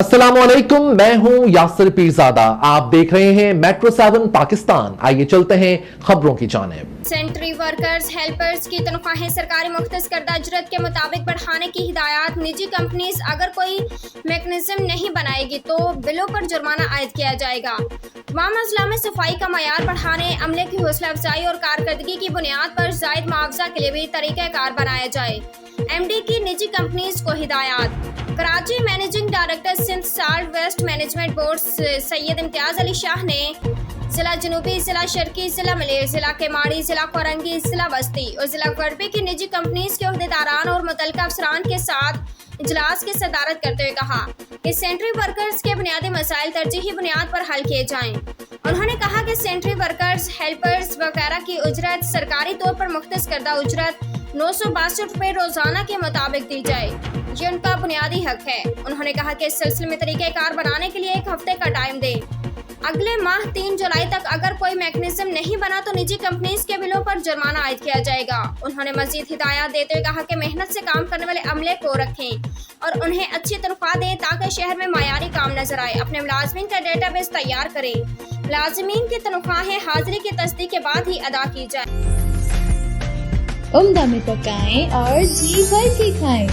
अस्सलाम वालेकुम, मैं हूं यासिर पीरजादा। आप देख रहे हैं मेट्रो 7 पाकिस्तान। आइए चलते हैं खबरों की जानिब। सेंट्री वर्कर्स हेल्पर्स की तनख्वाहें सरकारी मुख्तस करदा अजरत के मुताबिक बढ़ाने की हिदायत। निजी कंपनीज अगर कोई मैकेनिज्म नहीं बनाएगी तो बिलों पर जुर्माना आयद किया जाएगा। तमाम अजला में सफाई का मयार बढ़ाने, अमले की हौसला अफजाई और कारकर्दगी की बुनियाद पर जायद मुआवजा के लिए भी तरीक़ाकार बनाया जाए। MD की निजी कंपनीज को हिदायत। Karachi managing director Sindh solid waste management board Syed Imtiaz Ali Shah ने जिला जनूबी, जिला शर्की, जिला मलेर, जिला केमाड़ी, जिला कोरंगी, जिला बस्ती और जिला गरबे की निजी कंपनीज के अहदेदारान और मुतल्लिका अफसरान के साथ इजलास की सदारत करते हुए कहा कि सेंट्री वर्कर्स के बुनियादी मसाइल तरजीही बुनियाद पर हल किए जाएं। उन्होंने कहा कि सेंट्री वर्कर्स, हेल्पर्स वगैरह की उजरत सरकारी तौर पर मुख्तस करदा उजरत 962 रुपये रोजाना के मुताबिक दी जाए। ये उनका बुनियादी हक है। उन्होंने कहा कि इस सिलसिले में तरीक़ेकार बनाने के लिए 1 हफ्ते का टाइम दें। अगले माह 3 जुलाई तक अगर कोई मैकेनिज्म नहीं बना तो निजी कंपनीज के बिलों पर जुर्माना आयद किया जाएगा। उन्होंने मजीद हिदायत देते हुए कहा कि मेहनत से काम करने वाले अमले को रखें और उन्हें अच्छी तनख्वाह दें ताकि शहर में मायारी काम नजर आए। अपने मुलाजमीन का डेटाबेस तैयार करें। मुलाजमीन की तनख्वाहें हाजिरी की तस्दीक के बाद ही अदा की जाए। उम्दा में पकाएं और जी भर के खाएं।